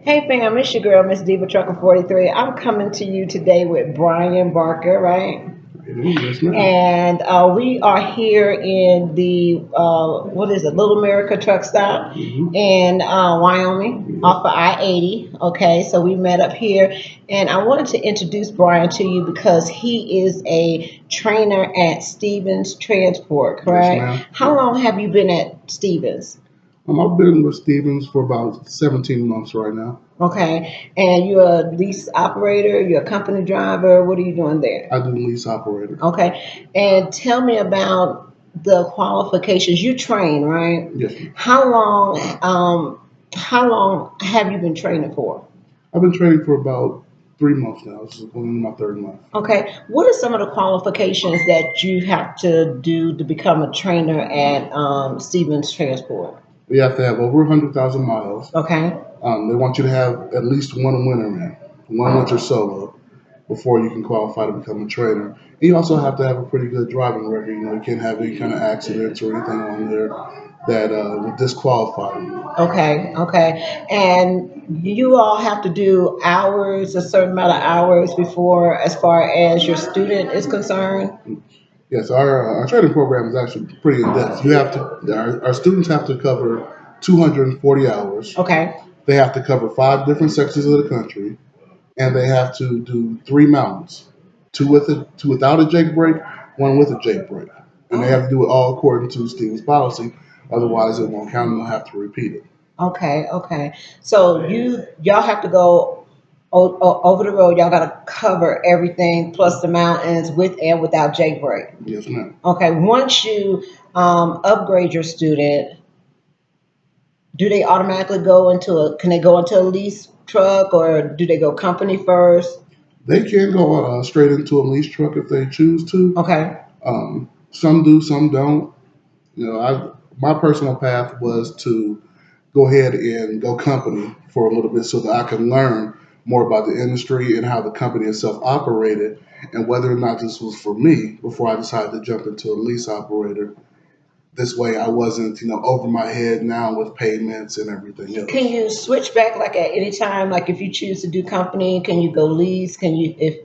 Hey fam, it's your girl, Miss Diva Trucker 43. I'm coming to you today with Brian Barker, right? Yes, ma'am. And we are here in the, what is it, Little America truck stop Hmm. in Wyoming off of I-80. Okay, so we met up here. And I wanted to introduce Brian to you because he is a trainer at Stevens Transport, Yes, correct? ma'am. How long have you been at Stevens? I've been with Stevens for about 17 months right now. Okay. And you're a lease operator, you're a company driver. What are you doing there? I do lease operator. Okay. And tell me about the qualifications. You train, right? Yes, ma'am. How long have you been training for? I've been training for about 3 months now. This is going into my third month. Okay. What are some of the qualifications that you have to do to become a trainer at Stevens Transport? You have to have over 100,000 miles. Okay. They want you to have at least one winter in, one winter solo before you can qualify to become a trainer. And you also have to have a pretty good driving record. You can't have any kind of accidents or anything on there that would disqualify you. Okay, okay. And you all have to do hours, a certain amount of hours before, as far as your student is concerned. Yes, our training program is actually pretty in depth. Our students have to cover 240 hours. Okay, They have to cover 5 different sections of the country, and they have to do 3 mountains, two without a Jake break, one with a Jake break, and they have to do it all according to Stevens policy. Otherwise, it won't count, and they'll have to repeat it. okay, okay. So y'all have to go over the road. Y'all got to cover everything plus the mountains with and without Jake break. Yes, ma'am. Okay, once you upgrade your student, do they automatically go into a? Can they go into a lease truck or do they go company first? They can go straight into a lease truck if they choose to. Okay. Some do, some don't. My personal path was to go ahead and go company for a little bit so that I can learn more about the industry and how the company itself operated and whether or not this was for me before I decided to jump into a lease operator. This way I wasn't, over my head now with payments and everything Can else. you switch back like at any time? Like if you choose to do company, can you go lease? Can you if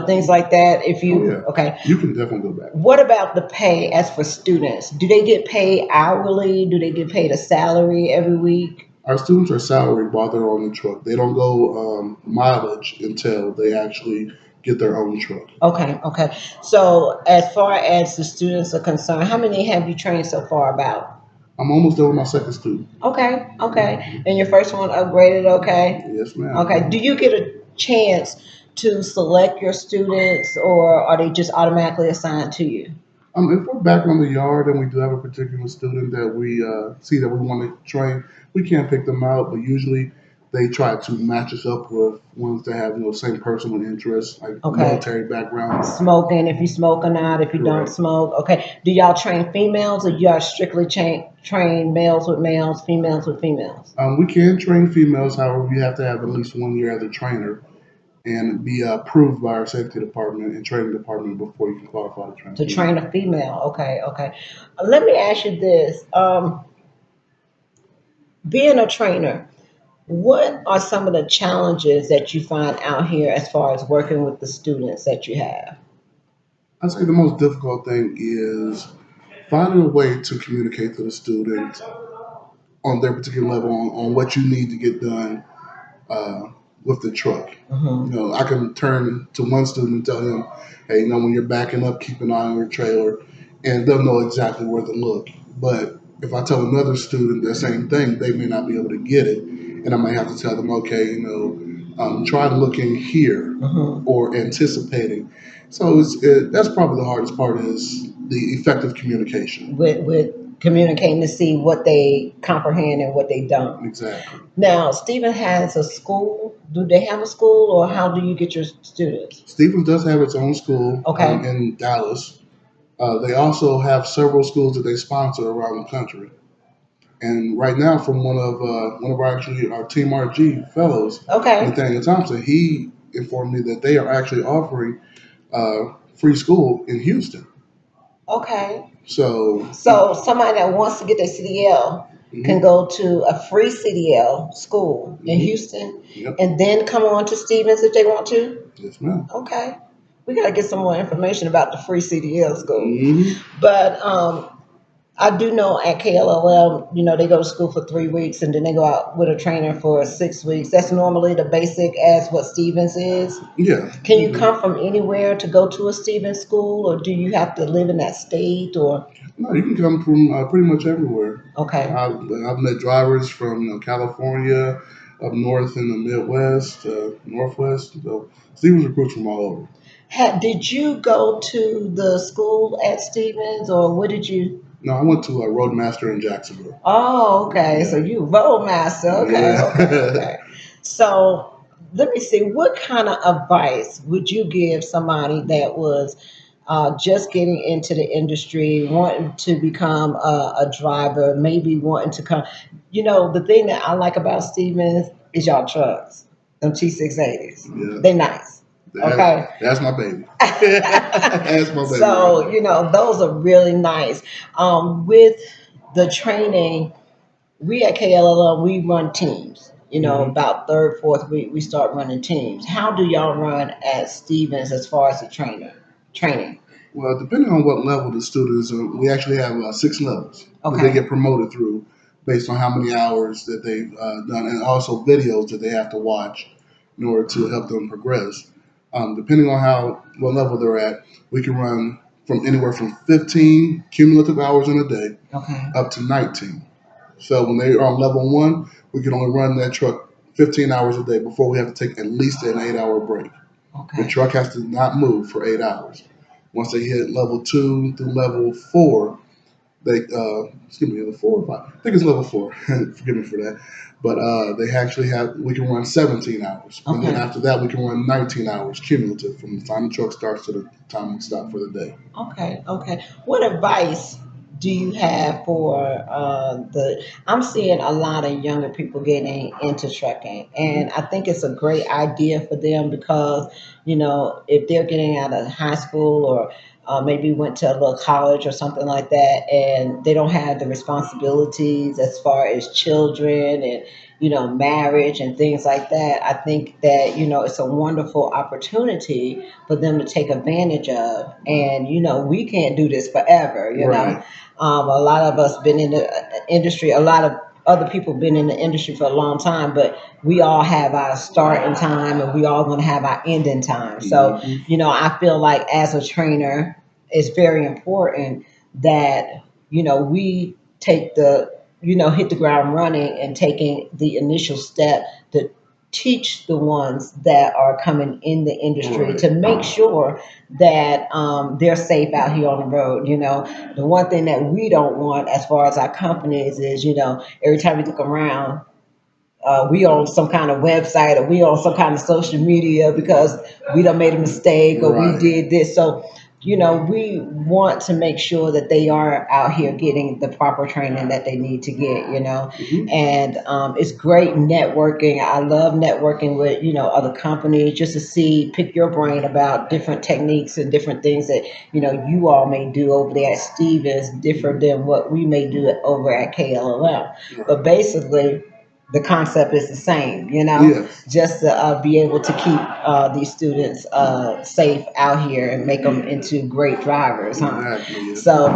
things like that? If Oh you yeah, okay. you can definitely go back. What about the pay as for students? Do they get paid hourly? Do they get paid a salary every week? Our students are salaried while they're on the truck. They don't go mileage until they actually get their own truck. Okay, okay. So as far as the students are concerned, how many have you trained so far about? I'm almost done with my second student. Okay, okay. And your first one upgraded, okay? Yes, ma'am. Okay. Do you get a chance to select your students or are they just automatically assigned to you? If we're back on the yard and we do have a particular student that we see that we want to train, we can pick them out, but usually they try to match us up with ones that have same personal interests, like Okay. military background. Smoking, if you smoke or not, if you don't Correct. smoke. Okay. Do y'all train females or you are strictly train males with males, females with females? We can train females, however, you have to have at least 1 year as a trainer and be approved by our safety department and training department before you can qualify to train To females. train a female. Okay, okay. Let me ask you this. Being a trainer, what are some of the challenges that you find out here as far as working with the students that you have? I'd say the most difficult thing is finding a way to communicate to the student on their particular level on what you need to get done uh, with the truck. Hmm. I can turn to one student and tell him, hey, when you're backing up, keep an eye on your trailer, and they'll know exactly where to look. But if I tell another student the same thing, they may not be able to get it, and I might have to tell them, okay, try looking here Hmm. or anticipating. So that's probably the hardest part is the effective communication. With communicating to see what they comprehend and what they don't. Exactly. Now, Stephen has a school. Do they have a school, or how do you get your students? Stevens does have its own school Okay. in Dallas. They also have several schools that they sponsor around the country. And right now, from one of our TeamRG fellows, Okay. Nathaniel Thompson, he informed me that they are actually offering free school in Houston. Okay. So So somebody that wants to get their CDL. can Hmm. go to a free CDL school in Hmm. Houston Yep. and then come on to Stevens if they want to? Yes, ma'am. Okay. We got to get some more information about the free CDL school. Hmm. But I do know at KLLM, they go to school for 3 weeks and then they go out with a trainer for 6 weeks. That's normally the basic as what Stevens is. Yeah, Can we you do. come from anywhere to go to a Stevens school, or do you have to live in that state? Or No, you can come from pretty much everywhere. okay, I've met drivers from California, up north in the Midwest, Northwest. So Stevens recruits from all over. did you go to the school at Stevens, or what did you? No, I went to Roadmaster in Jacksonville. Oh, okay. So Yeah, you roadmaster. Okay, okay, yeah. okay. So let me see. What kind of advice would you give somebody that was just getting into the industry, wanting to become a driver, maybe wanting to come? The thing that I like about Stevens is y'all trucks, them T680s. Yeah, They nice. Okay. that's my baby. That's my baby right So, there. those are really nice. With the training, we at KLLM, we run teams. Hmm. About third, fourth week, we start running teams. How do y'all run at Stevens as far as the training? Well, depending on what level the students are, we actually have 6 levels that they Okay. get promoted through based on how many hours that they've done and also videos that they have to watch in order to help them progress. Depending on what level they're at, we can run from anywhere from 15 cumulative hours in a day Okay. up to 19. So when they are on level one, we can only run that truck 15 hours a day before we have to take at least an 8 hour break. The Okay. truck has to not move for 8 hours. Once they hit level two through level four, they excuse me, level 4 or 5. I think it's level four. Forgive me for that. But they actually we can run 17 hours, and then Okay. after that we can run 19 hours cumulative from the time the truck starts to the time we stop for the day. Okay, okay. What advice do you have for the? I'm seeing a lot of younger people getting into trucking, and I think it's a great idea for them because if they're getting out of high school or maybe went to a little college or something like that, and they don't have the responsibilities as far as children and marriage and things like that. I think that it's a wonderful opportunity for them to take advantage of. And we can't do this forever. Right. A lot of us been in the industry. A lot of other people been in the industry for a long time, but we all have our starting time, and we all going to have our ending time. So Hmm. I feel like as a trainer, it's very important that we take the hit the ground running and taking the initial step to teach the ones that are coming in the industry Right. to make sure that they're safe out here on the road. The one thing that we don't want as far as our companies is, every time we look around, we on some kind of website or we on some kind of social media because we done made a mistake or we Right. did this. So, we want to make sure that they are out here getting the proper training that they need to get. Hmm. And it's great networking. I love networking with, other companies just to pick your brain about different techniques and different things that, you all may do over there at Stevens, different than what we may do over at KLLM. But Right. basically, the concept is the same, Yes. just to be able to keep these students safe out here and make them into great drivers, huh? Exactly. Yes. So,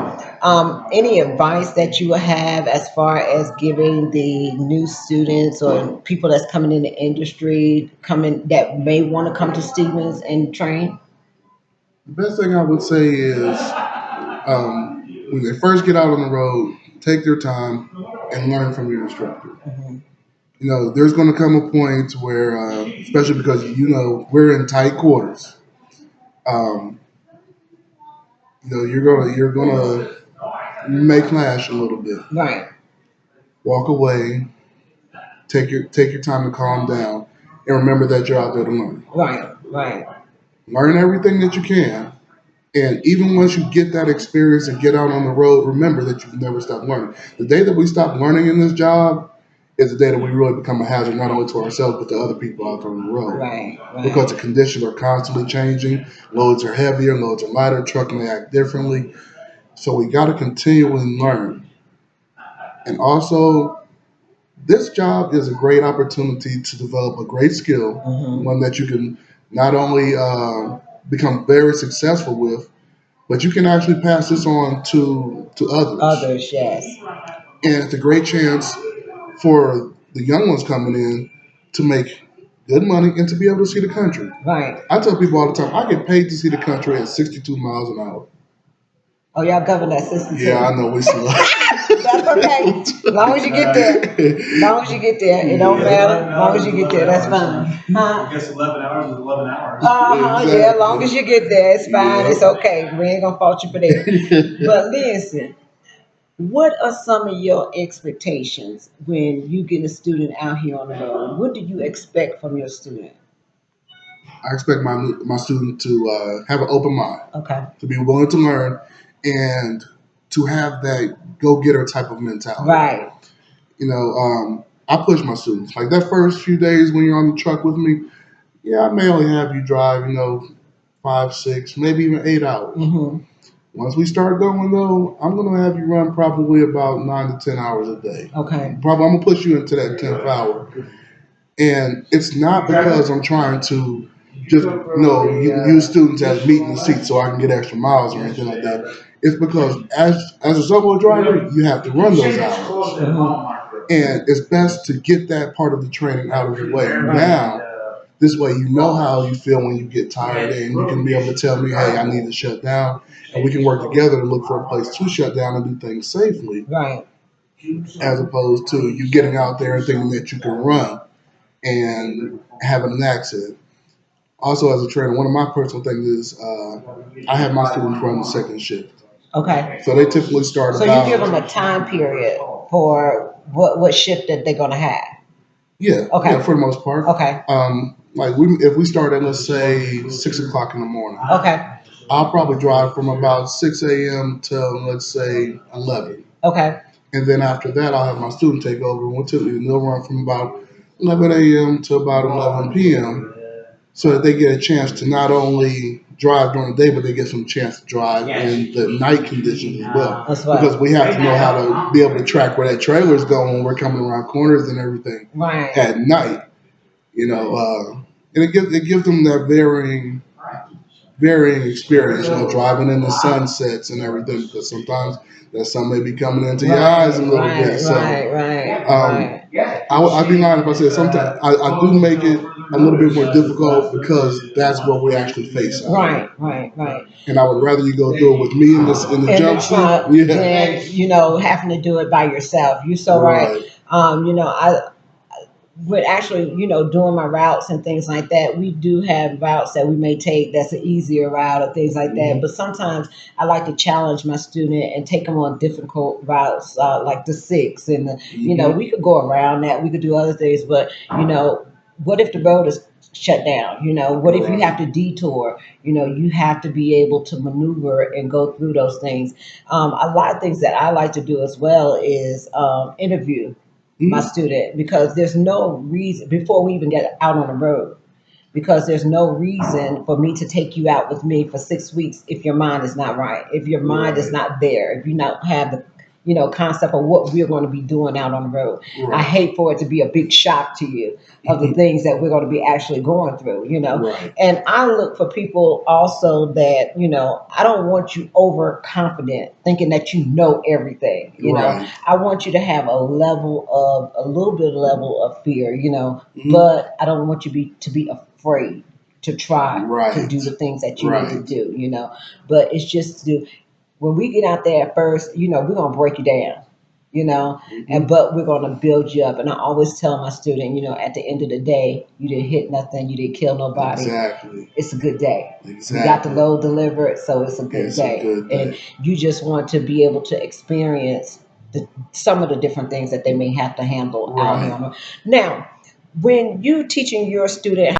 any advice that you have as far as giving the new students or people that's coming in the industry, coming that may want to come to Stevens and train? The best thing I would say is when they first get out on the road, take their time and learn from your instructor. Mhm. There's going to come a point where, especially because we're in tight quarters. Um, you're gonna make flash a little bit. Right, Walk away. Take your time to calm down, and remember that you're out there to learn. right, right, Learn everything that you can. And even once you get that experience and get out on the road, remember that you've never stopped learning. The day that we stop learning in this job is the day that we really become a hazard, not only to ourselves, but to other people out there on the road. right, Because the right. conditions are constantly changing. Loads are heavier, loads are lighter, truck may act differently. So we got to continually learn. And also, this job is a great opportunity to develop a great skill, one that you can not only become very successful with, but you can actually pass this on to others. Others, yes. And it's a great chance for the young ones coming in to make good money and to be able to see the country. Right. I tell people all the time, I get paid to see the country at 62 miles an hour. Oh, y'all govern that system too. Yeah, I know we slow. That's okay. As long as you get there. As long as you get there. It don't matter. As long as you get there, that's fine. I guess 11 hours is 11 hours. Uh-huh, yeah, as long as you get there, it's fine. It's okay. We ain't gonna fault you for that. But listen, what are some of your expectations when you get a student out here on the road? What do you expect from your student? I expect my student to have an open mind, Okay. to be willing to learn, and to have that go getter type of mentality. Right. I push my students. Like that first few days when you're on the truck with me, yeah, I may only have you drive, 5, 6, maybe even 8 hours. Once we start going though, I'm gonna have you run probably about 9 to 10 hours a day. Okay. Probably I'm gonna push you into that 10th hour. And it's not because I'm trying to just use students as meat in the seat so I can get extra miles or anything like that. It's because as a solo driver, you have to run those hours. And it's best to get that part of the training out of the way. Now, this way you know how you feel when you get tired and you can be able to tell me, hey, I need to shut down. And we can work together to look for a place to shut down and do things safely. Right. As opposed to you getting out there and thinking that you can run and having an accident. Also, as a trainer, one of my personal things is I have my students run the second shift. Okay. So they typically start So about. you give them a time period for what shift that they're gonna have. Yeah. Okay. Yeah, for the most part. Okay. Like if we start at let's say 6 o'clock in the morning. Okay. I'll probably drive from about 6 a.m. till let's say 11. Okay. And then after that, I'll have my student take over, and they'll run from about 11 a.m. to about 11 p.m. so that they get a chance to not only drive during the day, but they get some chance to drive in the night conditions as well. That's right. Because we have to know how to be able to track where that trailer is going when we're coming around corners and everything Right. at night. And it gives them that varying experience, driving in the sunsets and everything, because sometimes that sun may be coming into your eyes a little bit. So, I'd be lying if I said sometimes I do make it a little bit more difficult because that's what we actually face. Right. And I would rather you go do it with me in the jump seat, than having to do it by yourself. You're so right. I with actually, doing my routes and things like that, we do have routes that we may take that's an easier route or things like that. But sometimes I like to challenge my student and take them on difficult routes, like the 6. And, we could go around that. We could do other things. But, what if the road is shut down? What if you have to detour? You have to be able to maneuver and go through those things. A lot of things that I like to do as well is interview my student, because there's no reason before we even get out on the road, because there's no reason for me to take you out with me for 6 weeks if your mind is not right, if your mind is not there, if you not have the concept of what we're going to be doing out on the road. I hate for it to be a big shock to you of the things that we're going to be actually going through. And I look for people also that, I don't want you overconfident thinking that you know everything. I want you to have a little bit of level of fear, but I don't want you to be afraid to try to do the things that you need to do, but it's just when we get out there at first, we're gonna break you down, but we're gonna build you up. And I always tell my student, at the end of the day, you didn't hit nothing, you didn't kill nobody. Exactly. It's a good day. Exactly. We got the load delivered, so it's a good day. And you just want to be able to experience some of the different things that they may have to handle out here. Now, when you teaching your student